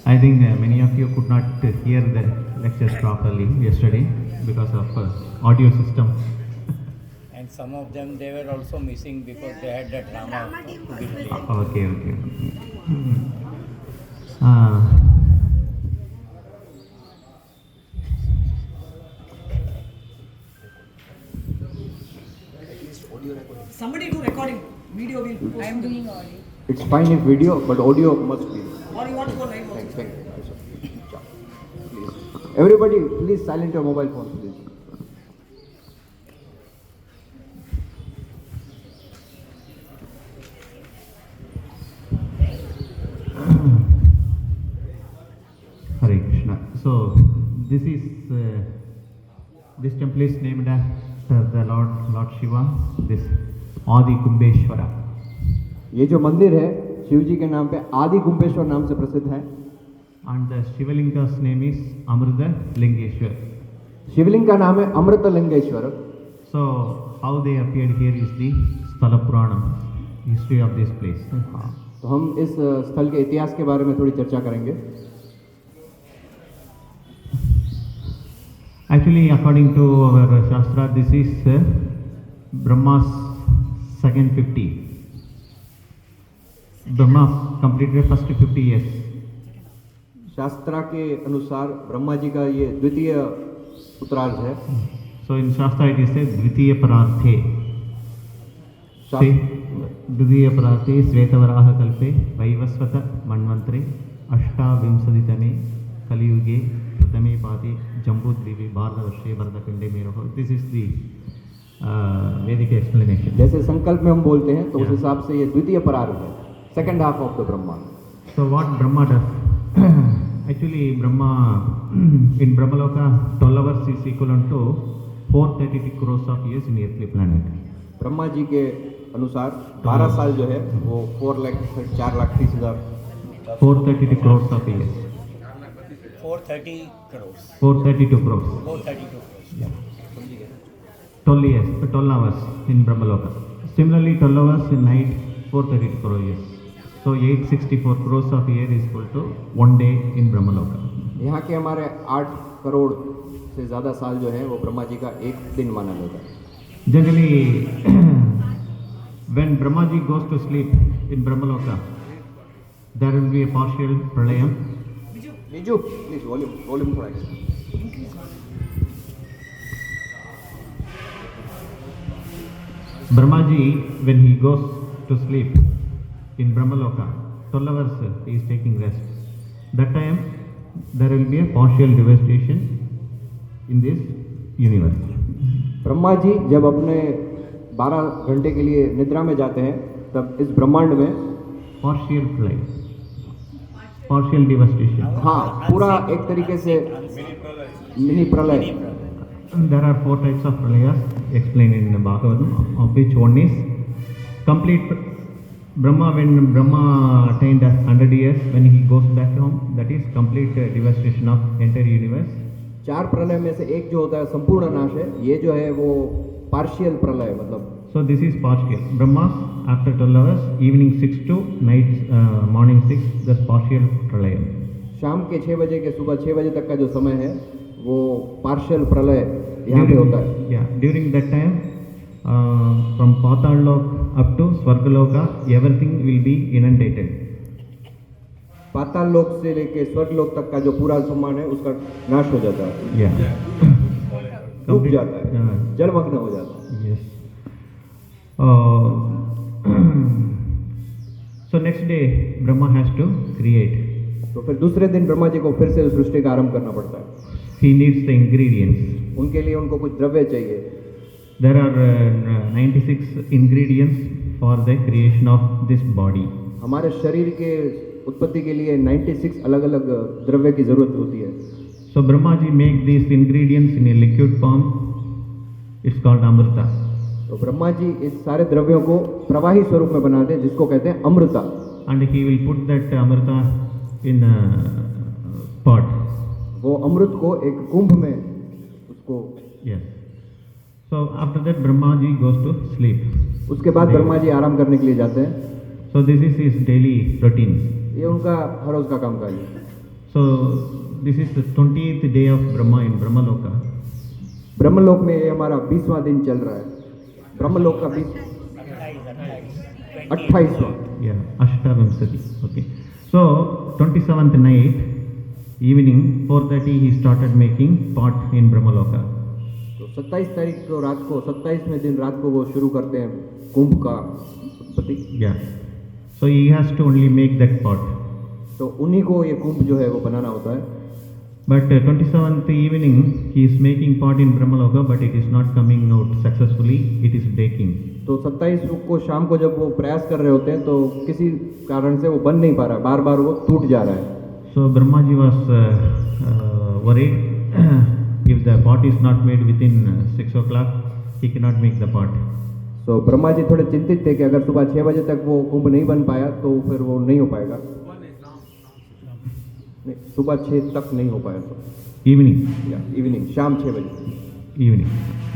I think many of you could not hear the lectures properly yesterday because of audio system. And some of them they were also missing because they had the drama to be played. Okay, okay. Uh, Somebody do recording. Video will post. I am doing audio. It's fine if video, but audio must be. Or you want to go live also. Thank you. Please. Everybody, please silent your mobile phones, please. Hare Krishna. So this temple is named after the Lord Shiva. This Adi Kumbeshwara. ये जो मंदिर है शिव जी के नाम पे आदि कुंभेश्वर नाम से प्रसिद्ध है And the Shivalinga's name is Amrita Lingeshwar. शिवलिंग का नाम है अमृत Lingeshwar. So how they appeared here is the Sthala Puranam, history of this place. तो हम इस स्थल के इतिहास के बारे में थोड़ी चर्चा करेंगे. Actually, according to our Shastra, this is Brahma's second 50. Brahma completed first 50 years. शास्त्रा के अनुसार ब्रह्मा जी का ये द्वितीय उत्तरार्ध है. So in Shastra it is said Dvitiya Pararthe. द्वितीय परार्थे श्वेतवराह कल्पे वैवस्वत मन्वंतरे अष्टाविंशतितमे कलियुगे प्रथमे पादे जम्बूद्वीपे भारतवर्षे भरतखंडे मेरोह. This is the Vedic explanation. जैसे संकल्प में हम बोलते हैं तो उस हिसाब से ये द्वितीय परार्ध है, second half of the Brahma. So what Brahma does? Actually, Brahma in Brahmaloka 12 hours is equivalent to 432 crores of years in earthly planet. Brahma ji के अनुसार 12 साल जो है वो 4,30,000 432 crores of years. 430 crores. 432 crores. 432 crores. 12 years, 12 hours in Brahmaloka. Similarly, 12 hours in night, 432 crore years. So 864 crores of year is equal to 1 day in Brahmaloka. यहाँ के हमारे 8 करोड़ से ज़्यादा साल जो है वो ब्रह्मा जी का एक दिन माना जाता है. Generally, when Brahmaji goes to sleep in Brahmaloka, there will be a partial pralayam. Biju, please volume थोड़ा extra. Brahmaji, when he goes to sleep in Brahmaloka, 12 hours he is taking rest. That time there will be a partial devastation in this universe. Brahma ji जब अपने 12 घंटे के लिए निद्रा में जाते हैं तब इस ब्रह्मांड में Partial play, partial devastation. हाँ पूरा एक तरीके से मिनी प्रलय. There are 4 types of pralayas explained in the Bhagavatam, of which one is complete Brahma. When Brahma attained 100 years, when he goes back home, that is complete devastation of entire universe. 4 प्रलय में से एक जो होता है संपूर्ण नाश है, ये जो है वो पार्शियल प्रलय मतलब. So this is partial. Brahma after 12 hours, evening 6 to night morning 6, that's partial pralayam. शाम के 6 बजे के सुबह 6 बजे तक का जो समय है वो पार्शियल प्रलय यहाँ पे होता है. Yeah, during that time, from Patalok up to Swargaloka, everything will be inundated. पाताल लोक से लेके स्वर्ग लोक तक का जो पूरा सम्मान है उसका नाश हो जाता है. Yeah. डूब जाता है, जलमग्न हो जाता है. Yes. So next day Brahma has to create. तो फिर दूसरे दिन ब्रह्मा जी को फिर से सृष्टि का आरंभ करना पड़ता है. He needs the ingredients. उनके लिए उनको कुछ द्रव्य चाहिए. There are 96 ingredients for the creation of this body. हमारे शरीर के उत्पत्ति के लिए 96 अलग अलग द्रव्य की जरूरत होती है. So Brahma ji make these ingredients in a liquid form. It's called Amrita. तो ब्रह्मा जी इस सारे द्रव्यों को प्रवाही स्वरूप में बनाते हैं जिसको कहते हैं Amrita. And he will put that Amrita in a pot. वो अमृत को एक कुंभ में उसको. Yes. So after that Brahma ji goes to sleep. उसके बाद ब्रह्मा जी आराम करने के लिए जाते हैं. So this is his daily routine. ये उनका हर रोज का काम काज है. So this is the 20th day of Brahma in Brahmaloka. ब्रह्मलोक में ये हमारा 20वां दिन चल रहा है. ब्रह्मलोक का 28वां. Yeah, Ashtavamsati. Okay. So 27th night, evening 4:30, he started making pot in Brahmaloka. तो 27 तारीख को रात को 27वें दिन रात को वो शुरू करते हैं कुंभ का उत्पत्ति. Yeah. So he has to only make that pot. तो उन्हीं को ये कुंभ जो है वो बनाना होता है. But 27th evening, he is making pot in Brahmaloka, but it is not coming out successfully. It is breaking. तो 27 को शाम को जब वो प्रयास कर रहे होते हैं तो किसी कारण से वो बन नहीं पा रहा है, बार बार वो टूट जा रहा है. So Brahmaji was worried. If the pot is not made within 6 o'clock, he cannot make the pot. तो ब्रह्मा जी थोड़े चिंतित थे कि अगर सुबह 6 बजे तक वो कुंभ नहीं बन पाया तो फिर वो नहीं हो पाएगा. नहीं, सुबह 6 तक नहीं हो पाया तो Evening. या इवनिंग शाम 6 बजे. Evening.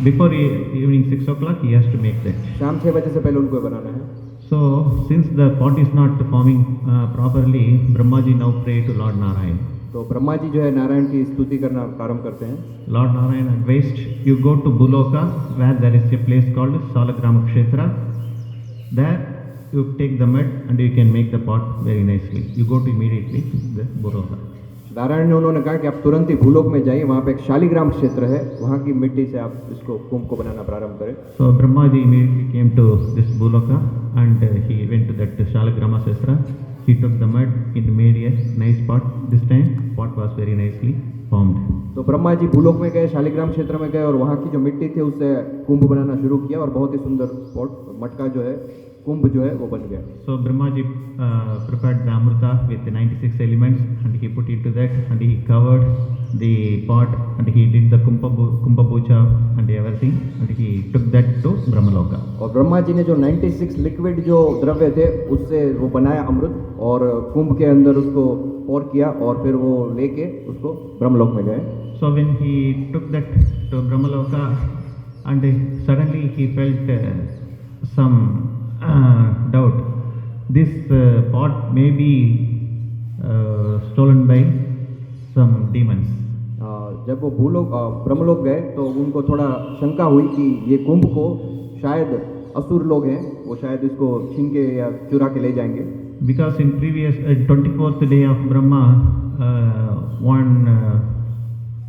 Before evening 6 o'clock, he has to make that. शाम 6 बजे से पहले उनको ये बनाना है. So since the pot is not forming properly, Brahmaji now pray to Lord Narayan. तो ब्रह्मा जी जो है नारायण की स्तुति करना प्रारंभ करते हैं. Lord Narayan advised, you go to Buloka, where there is a place called Salagrama Kshetra. There you take the mud and you can make the pot very nicely. You go to immediately to the Buloka. Narayan ने उन्होंने कहा कि आप तुरंत ही भूलोक में जाइए, वहाँ पे एक शालिग्राम क्षेत्र है, वहाँ की मिट्टी से आप इसको कुंभ को बनाना प्रारंभ करें. So Brahmaji immediately came to this Buloka and he went to that Shalagrama Kshetra. He took the mud and made a nice pot. This time pot was very nicely formed. तो ब्रह्मा जी भूलोक में गए, शालिग्राम क्षेत्र में गए और वहाँ की जो मिट्टी थी उससे कुंभ बनाना शुरू किया और बहुत ही सुंदर पॉट मटका जो है कुंभ जो है वो बन गया. So Brahmaji prepared the Amrita with the 96 elements and he put into that and he covered the pot and he did the Kumbha Puja and everything and he took that to Brahmaloka. और ब्रह्मा जी ने जो 96 liquid जो द्रव्य थे उससे वो बनाया अमृत और कुंभ के अंदर उसको पोर किया और फिर वो लेके उसको ब्रह्मलोक में गए. So when he took that to Brahmaloka and suddenly he felt some doubt. This pot may be stolen by some demons. जब वो ब्रह्मलोक गए तो उनको थोड़ा शंका हुई कि ये कुंभ को शायद असुर लोग हैं, वो शायद इसको छीन के या चुरा के ले जाएंगे. Because in previous 24th day of Brahma, one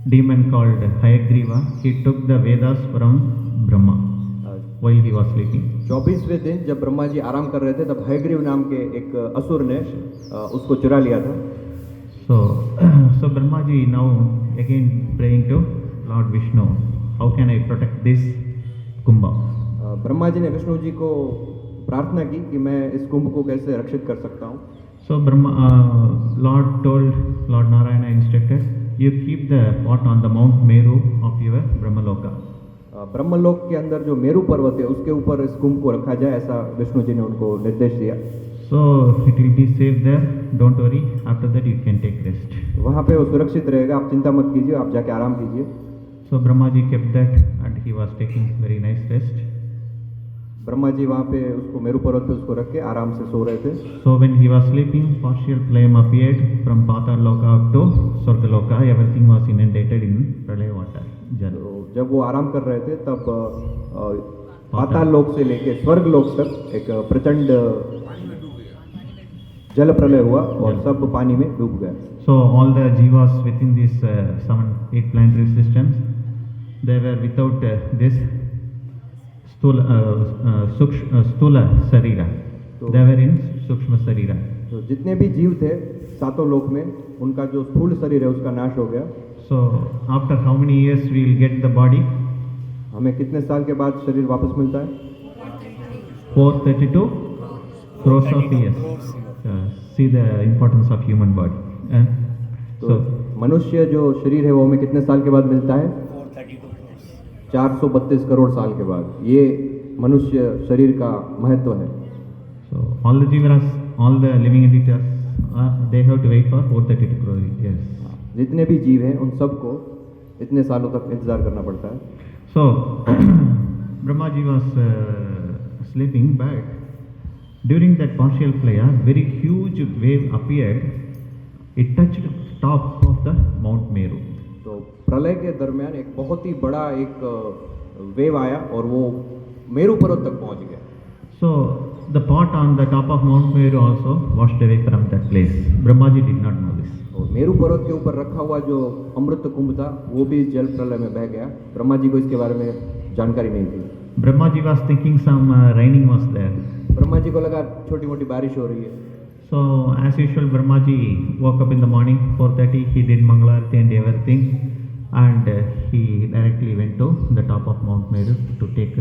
demon called Hayagriva, he took the Vedas from Brahma while he was sleeping. 24वें दिन जब ब्रह्मा जी आराम कर रहे थे तब हयग्रीव नाम के एक असुर ने उसको चुरा लिया था. So Brahmaji now again praying to Lord Vishnu, how can I protect this Kumbha? Brahma ji ने विष्णु जी को प्रार्थना की कि मैं इस कुंभ को कैसे रक्षित कर सकता हूँ. So Lord told Lord Narayana instructed, you keep the pot on the Mount Meru of your Brahmaloka. ब्रह्मलोक के अंदर जो मेरू पर्वत है उसके ऊपर इस कुंभ को रखा जाए, ऐसा विष्णु जी ने उनको निर्देश दिया. So it will be safe there, don't worry, after that you can take rest. वहाँ पे वो सुरक्षित रहेगा, आप चिंता मत कीजिए, आप जाके आराम कीजिए. So Brahmaji kept that and he was taking very nice rest. Brahma ji वहाँ पे उसको मेरू पर्वत पे उसको रख के आराम से सो रहे थे. So when he was sleeping, partial flame appeared from Pataloka up to Swargaloka. Everything was inundated in Pralaya water. Jal. तो जब वो आराम कर रहे थे तब पाताल लोक से लेके स्वर्ग लोक तक एक प्रचंड जल प्रलय हुआ और सब पानी में डूब गए. So all the jivas within these 7-8 planetary systems, they were without this Stula Sarira. They were in Sukshma Sarira. तो जितने भी जीव थे सातों लोक में उनका जो स्थूल शरीर है उसका नाश हो गया. So after how many years we will get the body? हमें कितने साल के बाद शरीर वापस मिलता है? 432 crores of years. See the importance of human body. तो मनुष्य जो शरीर है वो हमें कितने साल के बाद मिलता है? 432 करोड़ साल के बाद. ये मनुष्य शरीर का महत्व है. So all the jivas, all the living entities, they have to wait for 432 crore years. जितने भी जीव हैं उन सबको इतने सालों तक इंतजार करना पड़ता है. So Brahmaji was sleeping, but during that partial flare, very huge wave appeared. It touched top of the Mount Meru. तो प्रलय के दरमियान एक बहुत ही बड़ा एक वेव आया और वो मेरू पर्वत तक पहुंच गया. So the pot on the top of Mount Meru also washed away from that place. Brahmaji did not know this. और मेरू पर्वत के ऊपर रखा हुआ जो अमृत कुंभ था वो भी जल प्रलय में बह गया. ब्रह्मा जी को इसके बारे में जानकारी नहीं थी. Brahmaji was thinking some raining was there. Brahma ji को लगा छोटी मोटी बारिश हो रही है. So as usual, Brahmaji woke up in the morning 4:30. He did Mangalarati and everything, and he directly went to the top of Mount Meru to take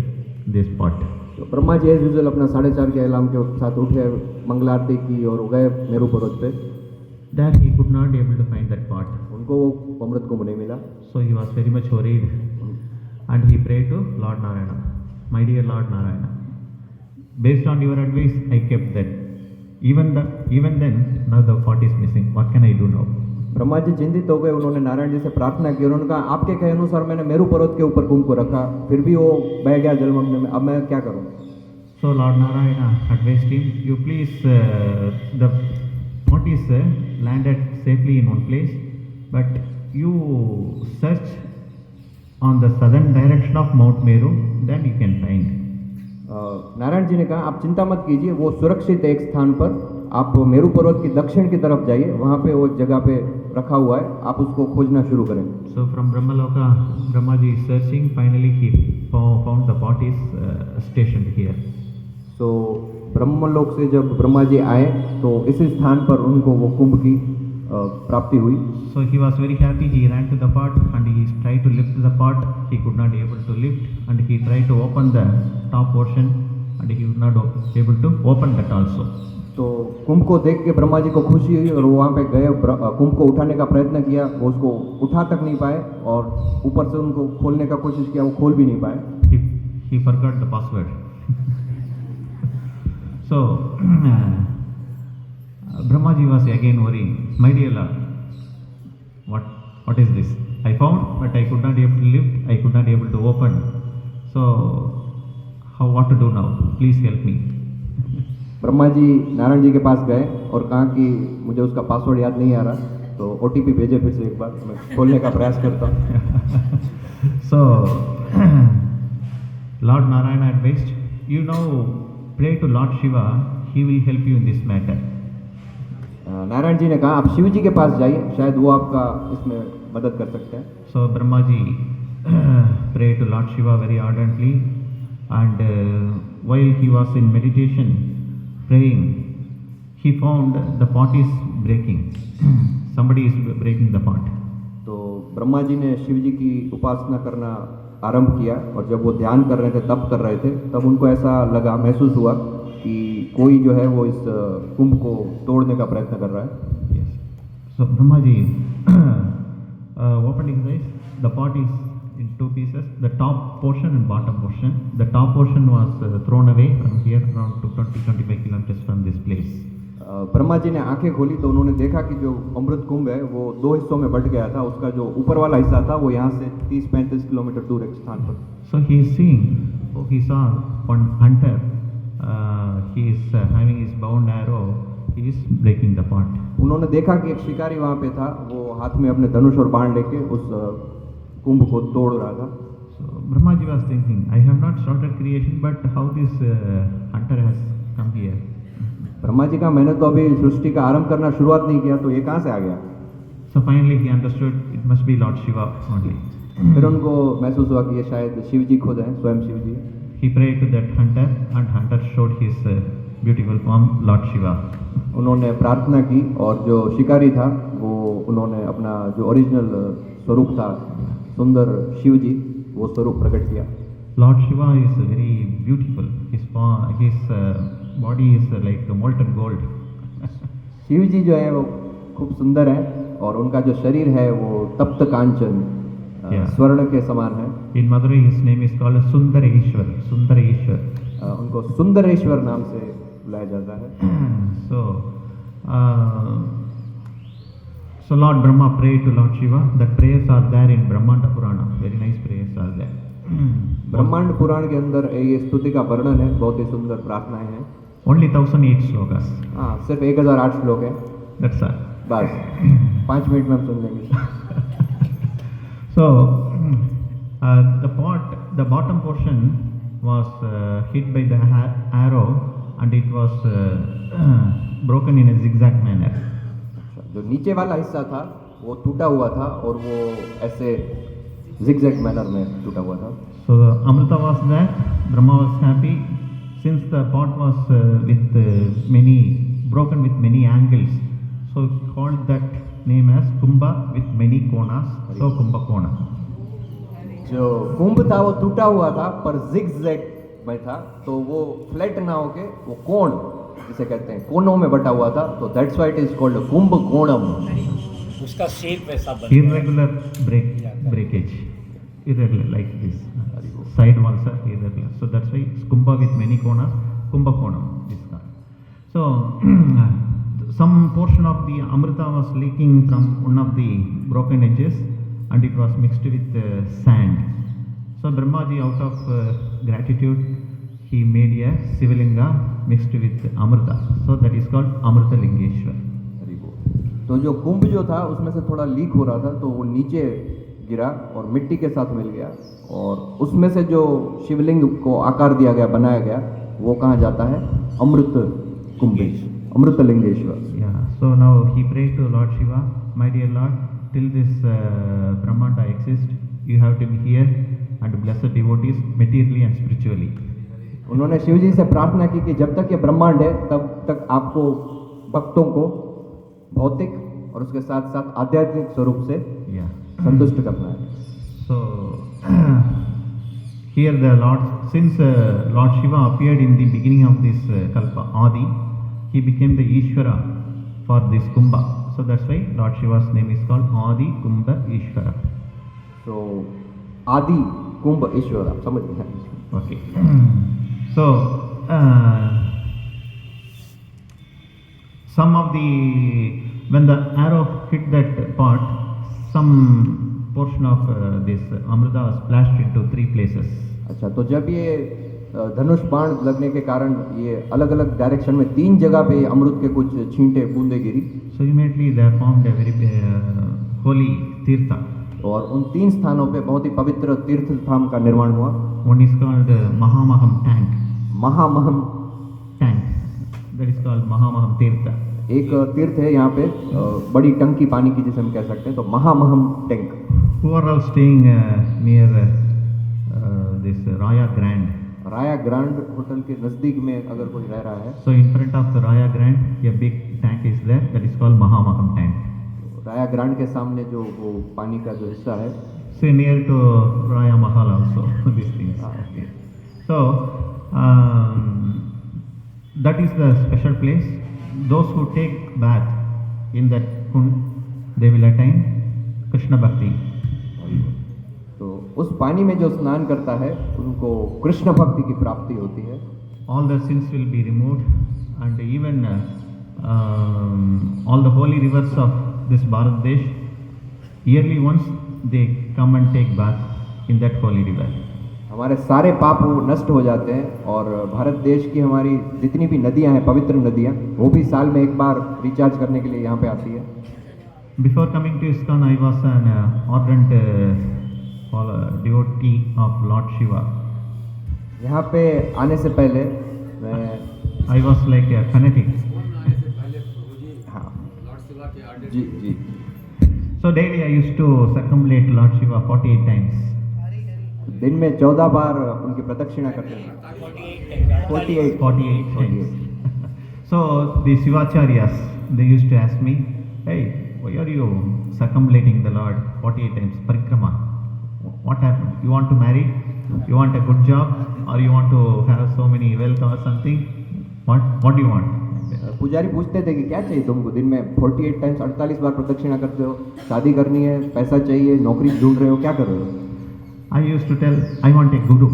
this pot. तो Brahma ji as usual अपना 4:30 के अलार्म के साथ उठे, मंगल आरती की और गए मेरू पर्वत पे. There he could not able to find that pot. उनको वो अमृत कुंभ नहीं मिला. So he was very much worried, and he prayed to Lord Narayana, my dear Lord Narayana. Based on your advice, I kept that. Even then, now the pot is missing. What can I do now? Brahma ji चिंतित हो गए. उन्होंने नारायण जी से प्रार्थना की. उन्होंने कहा आपके कहे अनुसार मैंने मेरू पर्वत के ऊपर कुंभ को रखा, फिर भी वो बह गया जलमग्न में. अब मैं क्या करूं? So Lord Narayana advised him, you please, the pot is landed safely in one place, but you search on the southern direction of Mount Meru, then you can find. Narayan ji ने कहा आप चिंता मत कीजिए, वो सुरक्षित है एक स्थान पर. आप मेरू पर्वत की दक्षिण की तरफ जाइए, वहाँ पे वो जगह पे रखा हुआ है, आप उसको खोजना शुरू करें. So from Brahmaloka, Brahmaji is searching. Finally, he found the pot is stationed here. तो ब्रह्मलोक से जब ब्रह्मा जी आए तो इसी स्थान पर उनको वो कुंभ की प्राप्ति हुई. So he was very happy. He ran to the pot and he tried to lift the pot. He could not able to lift, and he tried to open the top portion, and he was not able to open that also. तो कुंभ को देख के ब्रह्मा जी को खुशी हुई और वो वहाँ पे गए, कुंभ को उठाने का प्रयत्न किया. वो उसको उठा तक नहीं पाए और ऊपर से उनको खोलने का कोशिश किया, वो खोल भी नहीं पाए. He forgot the password. So Brahmaji was again worrying, my dear Lord, what is this? I found, but I could not able to lift, I could not able to open. So what to do now? Please help me. Brahma ji Narayan ji के पास गए और कहा कि मुझे उसका password याद नहीं आ रहा, तो OTP भेजे फिर से एक बार, मैं खोलने का प्रयास करता हूँ. So Lord Narayana advised, you now pray to Lord Shiva, he will help you in this matter. Narayan ji ने कहा आप शिव जी के पास जाइए, शायद वो आपका इसमें मदद कर सकते हैं. So Brahmaji prayed to Lord Shiva very ardently, and while he was in meditation praying, he found the pot is breaking. Somebody is breaking the pot. तो ब्रह्मा जी ने शिव जी की उपासना करना आरंभ किया और जब वो ध्यान कर रहे थे, तप कर रहे थे, तब उनको ऐसा लगा, महसूस हुआ कि कोई जो है वो इस कुंभ को तोड़ने का प्रयत्न कर रहा है. Yes. So Brahmaji opened his eyes. The pot is in two pieces, the top portion and bottom portion. The top portion was thrown away from here, around 20-25 kilometers from this place. Brahma ji ने आंखें खोली तो उन्होंने देखा कि जो अमृत कुंभ है वो दो हिस्सों में बंट गया था. उसका जो ऊपर वाला हिस्सा था वो यहाँ से 30-35 किलोमीटर दूर एक स्थान पर. So he is seeing, he saw one hunter, he is having his bound arrow, he is breaking the pot. उन्होंने देखा कि एक शिकारी वहाँ पे था, वो हाथ में अपने धनुष और बाण लेके उस कुंभ को तोड़ रहा था. So Brahmaji was thinking, I have not started creation, but how this hunter has come here? Brahma ji का मैंने तो अभी सृष्टि का आरंभ करना शुरुआत नहीं किया, तो ये कहाँ से आ गया? So finally he understood it must be Lord Shiva only. फिर उनको महसूस हुआ कि ये शायद शिव जी खुद हैं, स्वयं शिव जी. He prayed to that hunter, and hunter showed his beautiful form, Lord Shiva. उन्होंने प्रार्थना की और जो शिकारी था वो उन्होंने अपना जो ओरिजिनल स्वरूप था, सुंदर शिव जी, वो स्वरूप प्रकट किया. Lord Shiva is very beautiful. His body is like molten gold. Shiv जी जो है वो खूब सुंदर है और उनका जो शरीर है वो तप्त कांचन स्वर्ण के समान है. In Madurai his name is called Sundareshwar. Sundareshwar. उनको सुंदरेश्वर नाम से बुलाया जाता है. So Lord Brahma prayed to Lord Shiva. The prayers are there in Brahmanda Purana. Very nice prayers are there. ब्रह्मांड पुराण के अंदर ये स्तुति का वर्णन है, बहुत ही सुंदर प्रार्थनाएं हैं. Only 1008 slokas. हाँ, सिर्फ 1008 श्लोक है. That's all. बस. 5 मिनट में हम सुन लेंगे. So, the bottom portion was hit by the arrow, and it was broken in a zigzag manner. जो नीचे वाला हिस्सा था वो टूटा हुआ था और वो ऐसे zigzag मैनर में टूटा हुआ था. So Amrita was there, Brahma was happy. Since the pot was broken with many angles, so he called that name as Kumbha with many konas, so Kumbha Kona. जो कुंभ था वो टूटा हुआ था पर zigzag में था, तो वो फ्लैट ना होके वो कोण जिसे कहते हैं कोनों में बटा हुआ था, तो that's why it is called Kumbakonam. उसका शेप वैसा बन Irregular breakage, irregular like this. Side walls are irregular, so that's why it's Kumbha with many konas, Kumbha Konam is called. So some portion of the Amrita was leaking from one of the broken edges, and it was mixed with sand. So Brahmaji, out of gratitude, he made a Sivalinga mixed with Amrita. So that is called Amrita Lingeshwar. तो जो कुंभ जो था उसमें से थोड़ा leak हो रहा था, तो वो नीचे गिरा और मिट्टी के साथ मिल गया, और उसमें से जो शिवलिंग को आकार दिया गया, बनाया गया, वो कहाँ जाता है? अमृत कुंभेश, अमृत Lingeshwar. Yeah. So now he prayed to Lord Shiva, my dear Lord, till this Brahmanda exists, you have to be here and bless the devotees materially and spiritually. उन्होंने शिव जी से प्रार्थना की कि जब तक ये ब्रह्मांड है तब तक आपको भक्तों को भौतिक और उसके साथ साथ आध्यात्मिक स्वरूप से Yeah. संतुष्ट करना है. So here the Lord, since Lord Shiva appeared in the beginning of this Kalpa, Adi, he became the Ishvara for this Kumbha. So that's why Lord Shiva's name is called Adi Kumbha Ishvara. तो आदि कुंभ ईश्वर, आप समझ गए. Okay. So some of the, when the arrow hit that pot, some portion of this Amrita was splashed into 3 places. अच्छा, तो जब ये धनुष बाण लगने के कारण ये अलग अलग डायरेक्शन में 3 जगह पे अमृत के कुछ छींटे बूंदे गिरी, So immediately they formed a very holy tirtha. और उन 3 स्थानों पे बहुत ही पवित्र तीर्थ धाम का निर्माण हुआ. One is called Mahamaham tank. Mahamaham Tank. That is called Mahamaham tirtha. एक तीर्थ है यहाँ पे, बड़ी टंकी पानी की जिसे हम कह सकते हैं, तो Mahamaham tank. Who are all staying near this Raya Grand. Raya Grand hotel के नज़दीक में अगर कोई रह रहा है, So in front of the Raya Grand, a big tank is there. That is called Mahamaham tank. Raya grand के सामने जो वो पानी का जो हिस्सा है, So near to Raya Mahal also these things. Okay. So that is the special place. Those who take bath in that kund, they will attain Krishna Bhakti. तो उस पानी में जो स्नान करता है उनको कृष्ण भक्ति की प्राप्ति होती है. All the sins will be removed, and even all the holy rivers of this Bharat Desh, yearly once they come and take bath in that holy river. हमारे सारे पाप वो नष्ट हो जाते हैं, और भारत देश की हमारी जितनी भी नदियां हैं, पवित्र नदियां, वो भी साल में एक बार रिचार्ज करने के लिए यहाँ पे आती है. Before coming to ISKCON, I was an ardent devotee of Lord Shiva. यहाँ पे आने से पहले मैं, I was like a fanatic. हाँ जी जी, So daily I used to circumambulate Lord Shiva 48 times. दिन में 14 बार उनकी प्रदक्षिणा करते हैं. 48 times. So the Shivacharyas, they used to ask me, hey, why are you circumambulating the Lord 48 times, parikrama? What happened? You want to marry? You want a good job? Or you want to have so many wealth or something? What do you want? पुजारी पूछते थे कि क्या चाहिए तुमको, दिन में 48 times 48 बार प्रदक्षिणा करते हो, शादी करनी है, पैसा चाहिए, नौकरी ढूंढ रहे हो, क्या कर रहे हो? I used to tell, I want a guru.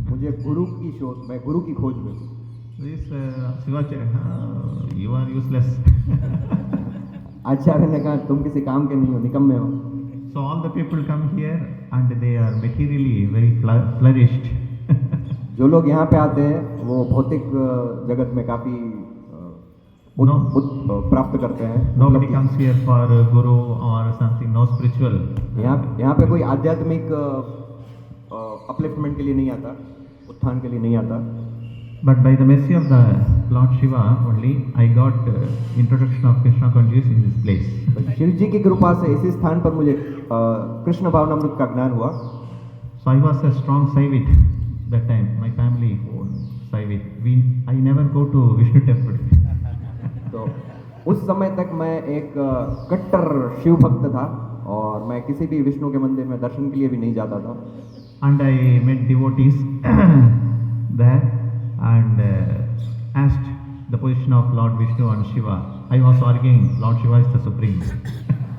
मुझे गुरु की शोध, मैं गुरु की खोज में. This Shivacharya, you are useless. आचार्य ने कहा तुम किसी काम के नहीं हो, निकम्मे हो. So all the people come here and they are materially very flourished. जो लोग यहाँ पे आते हैं वो भौतिक जगत में काफ़ी प्राप्त करते हैं। Nobody comes here for guru or something, no spiritual. यहाँ पे कोई आध्यात्मिक अपलिफ्टमेंट के लिए नहीं आता, उत्थान के लिए नहीं आता। But by the mercy of the Lord Shiva only, I got introduction of Krishna consciousness in this place. तो शिव जी की कृपा से इसी स्थान पर मुझे कृष्ण भावनामृत का ज्ञान हुआ। So I was a strong Saivit that time. My family owned Saivit. I never go to Vishnu temple. तो उस समय तक मैं एक कट्टर शिव भक्त था और मैं किसी भी विष्णु के मंदिर में दर्शन के लिए भी नहीं जाता था। And I met devotees there and asked the position of Lord Vishnu and Shiva. I was arguing Lord Shiva is the supreme.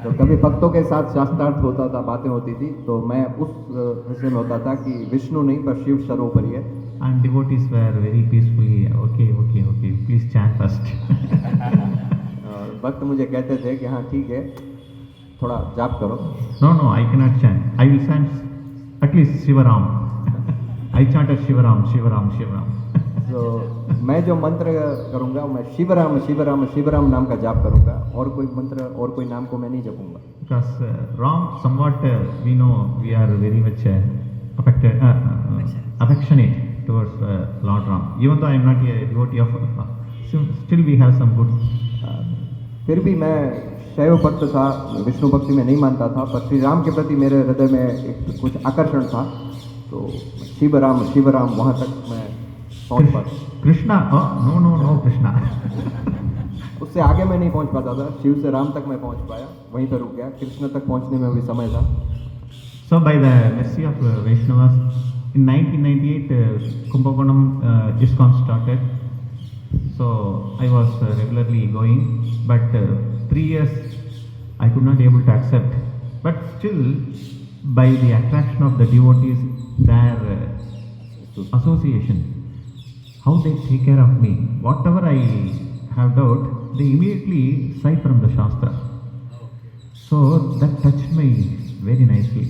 तो कभी भक्तों के साथ शास्त्रार्थ होता था, बातें होती थी, तो मैं उस विषय में होता था कि विष्णु नहीं पर शिव सर्वोपरि है। And devotees were very peacefully, okay, please chant first. भक्त मुझे कहते थे कि हाँ ठीक है, थोड़ा जाप करो। No, I cannot chant. I will chant at least Shivaram. I chanted Shivaram. तो मैं जो मंत्र करूँगा मैं शिवराम नाम का जाप करूँगा, और कोई मंत्र और कोई नाम को मैं नहीं जपूँगा। Because Ram, somewhat we know we are very much affectionate towards Lord Ram. Even though I am not a devotee of, still we have some good. फिर भी मैं शैव भक्त था, विष्णु भक्ति में नहीं मानता था, पर श्री राम के प्रति मेरे हृदय में एक कुछ आकर्षण था, तो शिवराम वहाँ तक मैं पहुँच पाता। कृष्णा, no कृष्णा। उससे आगे मैं नहीं पहुँच पाता था। शिव से राम तक मैं पहुँच पाया, वहीं पर रुक गया। कृष्ण तक पहुँचने में भी समय था। So by the mercy of Vaishnavas, in 1998 Kumbakonam ISKCON started. So I was regularly going, but 3 years I could not able to accept. But still, by the attraction of the devotees, their association, how they take care of me, whatever I have doubt, they immediately cite from the Shastra. So that touched me very nicely.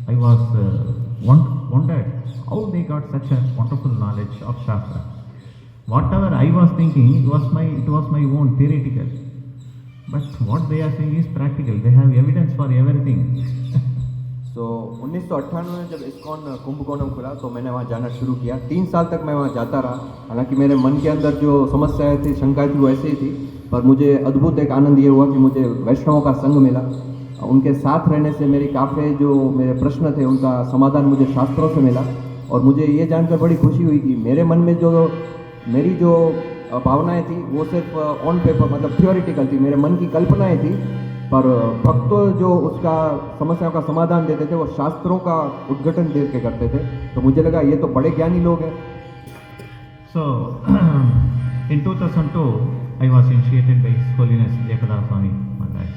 I was wondered how they got such a wonderful knowledge of Shastra. Whatever I was thinking, it was my own theoretical. But what they are saying is practical. They have evidence for everything. तो 1998 में जब ISKCON Kumbakonam खुला तो मैंने वहाँ जाना शुरू किया। 3 साल तक मैं वहाँ जाता रहा। हालांकि मेरे मन के अंदर जो समस्याएं थी, शंकाएं थी, वो ऐसे ही थी, पर मुझे अद्भुत एक आनंद ये हुआ कि मुझे वैष्णवों का संग मिला। उनके साथ रहने से मेरे काफ़ी जो मेरे प्रश्न थे उनका समाधान मुझे शास्त्रों से मिला। और मुझे ये जानकर बड़ी खुशी हुई कि मेरे मन में मेरी जो भावनाएं थी वो सिर्फ ऑन पेपर मतलब थियोरिटिकल थी, मेरे मन की कल्पनाएं थी, पर भक्तों जो उसका समस्याओं का समाधान देते थे वो शास्त्रों का उद्घाटन देख के करते थे। तो मुझे लगा ये तो बड़े ज्ञानी लोग हैं। So in 2002 I was initiated by His Holiness Jayapataka Swami Maharaj.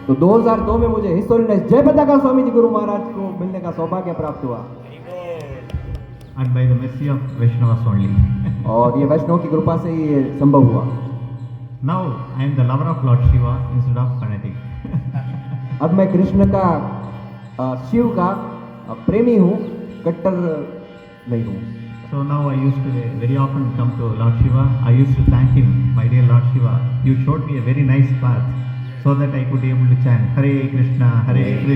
तो 2002 में मुझे हिज होलीनेस जयपताका स्वामी जी गुरु महाराज को मिलने का सौभाग्य प्राप्त हुआ। And by the mercy of Vaishnavas only. और ये वैष्णव की कृपा से ही ये संभव हुआ। Now I am the lover of Lord Shiva instead of fanatic. अब मैं कृष्ण का शिव का प्रेमी हूँ, कट्टर नहीं हूँ। So now I used to very often come to Lord Shiva. I used to thank him, my dear Lord Shiva. You showed me a very nice path so that I could be able to chant Hare Krishna, Krishna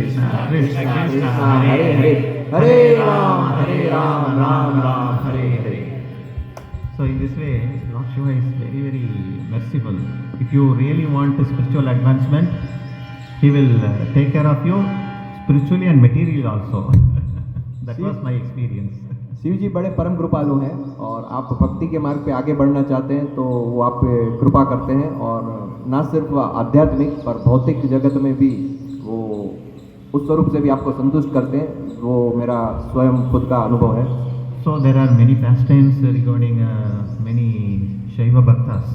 Krishna, Hare Hare, Hare Ram, Ram Ram, Hare Hare. So in this way, Lord Shiva is very, very merciful. If you really want spiritual advancement, He will take care of you spiritually and materially also. That was my experience. Shiv जी बड़े परम कृपालु हैं और आप भक्ति के मार्ग पे आगे बढ़ना चाहते हैं तो वो आप पे कृपा करते हैं, और ना सिर्फ आध्यात्मिक पर भौतिक जगत में भी वो उस स्वरूप से भी आपको संतुष्ट करते हैं। वो मेरा स्वयं खुद का अनुभव है। So there are many pastimes regarding many Shaiva Bhaktas.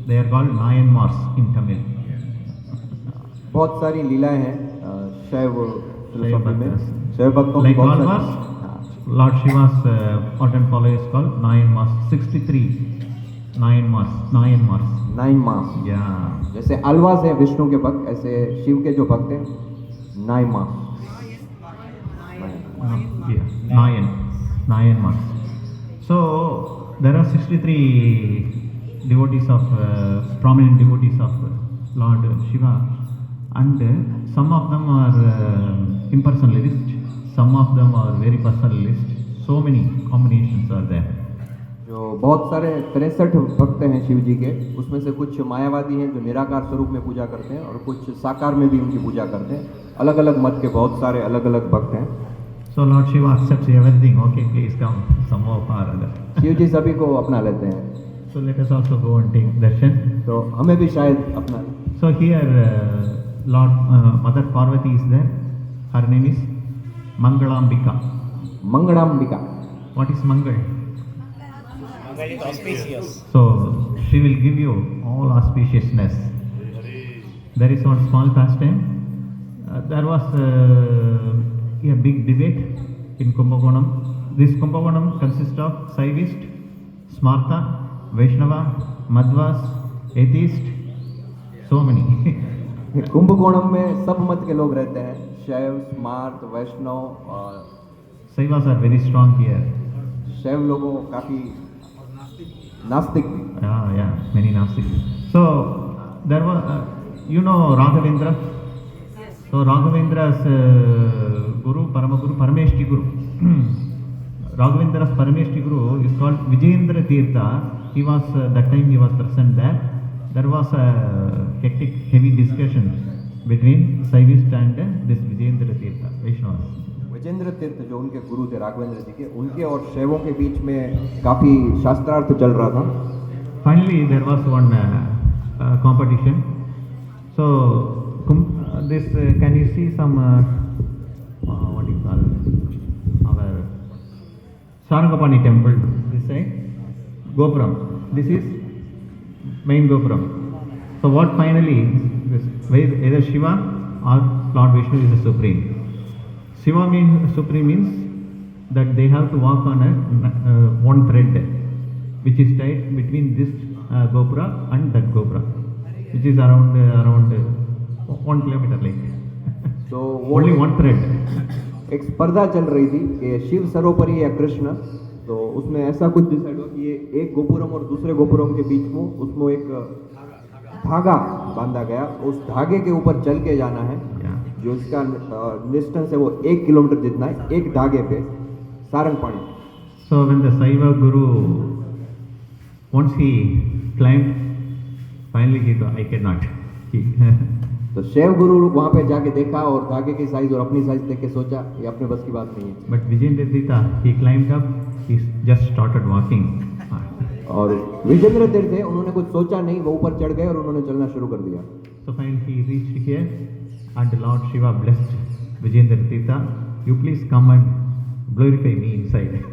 They are called Nayanmars in Tamil. बहुत सारी लीलाएं हैं शैव फिलोसॉफी में। शैव भक्तों की Like बहुत all सारी, Mars, Lord Shiva's ardent follower is called Nayanmars. 63 Nayanmars. 9 mass. Yeah. जैसे अलवास है विष्णु के भक्त, ऐसे शिव के जो भक्त हैं 9 मास। Nayanmars. So there are 63 devotees of prominent devotees of Lord Shiva, and some of them are impersonalist, some of them are very personalist. So many combinations are there. जो बहुत सारे 63 भक्त हैं शिव जी के, उसमें से कुछ मायावादी हैं जो निराकार स्वरूप में पूजा करते हैं और कुछ साकार में भी उनकी पूजा करते हैं। अलग अलग मत के बहुत सारे अलग अलग भक्त हैं। So Lord Shiva accepts everything. Okay, please come somehow or other. Shiv जी सभी को अपना लेते हैं, So let us also go and take darshan. तो हमें भी शायद अपना। So here Lord Mother Parvati is there. Her name is Mangalambika. मंगलाम्बिका। What is Mangal? Very auspicious. So she will give you all auspiciousness. There is one small pastime. There was a big debate in Kumbakonam. This Kumbakonam consists of Saivist, Smarta, Vaishnava, Madhvas, Atheist, so many. Kumbakonam में सब मत के लोग रहते हैं, शैव, स्मार्त, वैष्णव और Saivas are very strong here. शैव लोगों काफी नास्तिक भी। Yeah, many Nasik. So there was, Raghavendra. So Raghavendra's Guru, Paramaguru, Parameshti Guru. Raghavendra's Parameshti Guru is called Vijayendra Tirtha. He was, that time he was present there. There was a hectic, heavy discussion between Saivist and this Vijayendra Tirtha, Vaishnavas. Vijendra तीर्थ जो उनके गुरु थे राघवेंद्र जी के, उनके और शैवों के बीच में काफी शास्त्रार्थ चल रहा था। Finally, there was one competition. So, this can you see some what do you call our Sarangapani temple? This side, Gopuram. This is main Gopuram. So, what finally this either Shiva or Lord Vishnu is the supreme. Shiva supreme means that they have to walk on a one thread, which is tied between this Gopura and that Gopura, which is around 1 kilometer like. तो Only one thread. एक स्पर्धा चल रही थी कि शिव सर्वोपरि या कृष्ण, तो उसमें ऐसा कुछ डिसाइड हुआ कि ये एक गोपुरम और दूसरे गोपुरम के बीच में उसमें एक धागा बांधा गया, उस धागे के ऊपर चल के जाना है। Yeah. जो इसका डिस्टेंस है वो 1 किलोमीटर जितना है, एक धागे पे सारंगपाणी। So when the Saiva Guru, once he climbed, finally he thought, I cannot. तो शैव गुरु वहाँ पे जाके देखा और धागे की साइज और अपनी साइज देख के सोचा ये अपने बस की बात नहीं है। But Vijayendra Tirtha, he climbed up, he just started walking. और विजेंद्र तीर्थ थे, उन्होंने कुछ सोचा नहीं, वो ऊपर चढ़ गए और उन्होंने चलना शुरू कर दिया। So finally he reached here and Lord Shiva blessed Vijayendra Tirtha, you please come and glorify me inside.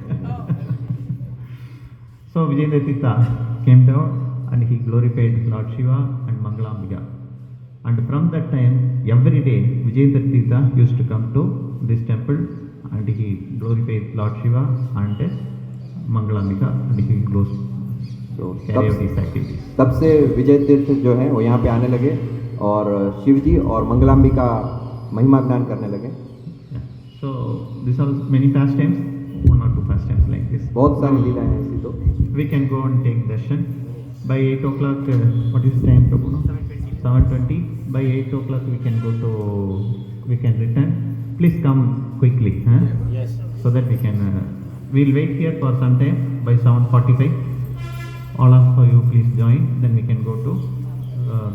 So Vijayendra Tirtha came down and he glorified Lord Shiva and Mangalambika. And from that time, every day Vijayendra Tirtha used to come to this temple and he glorified Lord Shiva and Mangalambika and he goes तो carry out these activities. तब से विजय तीर्थ जो है वो यहाँ पे आने लगे और शिव जी और मंगलाम्बिका महिमा ज्ञान करने लगे। Yeah. So these are many pastimes, 1 or 2 pastimes like this. बहुत सारी लीलाएं हैं ऐसी। तो We can go and take darshan. By 8 o'clock, what is the time, Prabhu? 7:20. By 8 o'clock we can return. Please come quickly, huh? Yes. So that we can, we'll wait here for some time. By 7:45, all of you please join. Then we can go to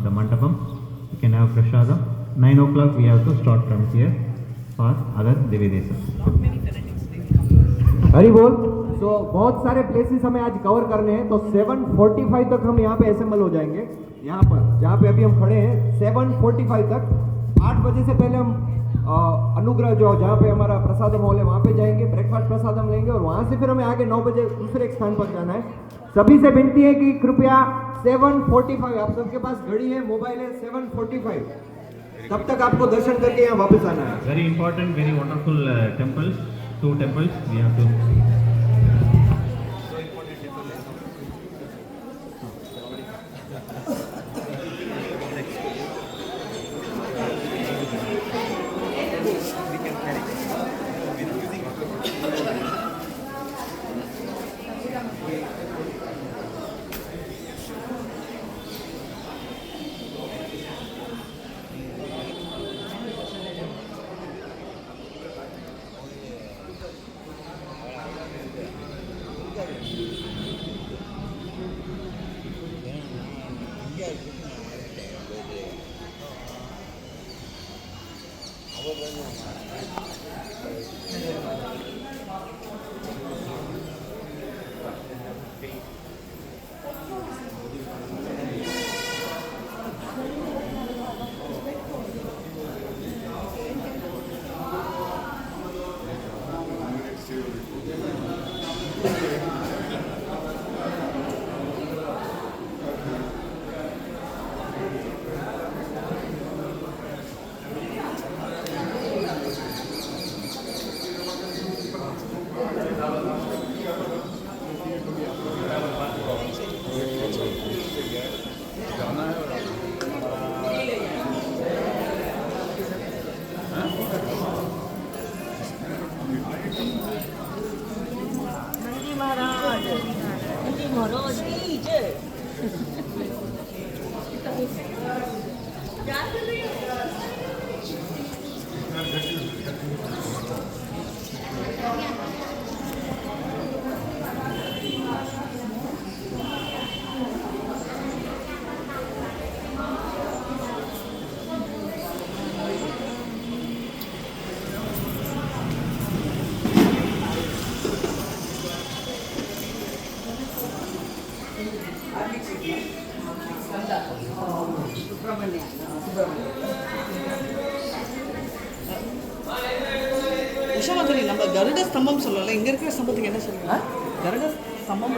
the mandapam. We can have prashadam. 9 o'clock we have to start from here for other Devidesas. हरी बोल। तो बहुत सारे places हमें आज cover करने हैं, तो 7:45 तक हम यहाँ पे असेंबल हो जाएंगे। यहाँ पर जहाँ पे अभी हम खड़े हैं 7:45 तक, 8 बजे से पहले हम अनुग्रह जो जहाँ पे हमारा प्रसादम हॉल है वहाँ पे जाएंगे, ब्रेकफास्ट प्रसादम लेंगे और वहाँ से फिर हमें आगे 9 बजे दूसरे एक स्थान पर जाना है। सभी से विनती है कि कृपया 7:45, आप सबके पास घड़ी है, मोबाइल है, 7:45 तब तक आपको दर्शन करके यहाँ वापस आना है। Very important, very wonderful temples. 2 temples we have to. Nandi महाराज की जय। விஷமங்கலி நம்ம கருட ஸ்தம்பம் சொல்லல, இங்க இருக்கிற ஸ்தம்பத்துக்கு என்ன சொல்லுங்க? கருட ஸ்தம்பம்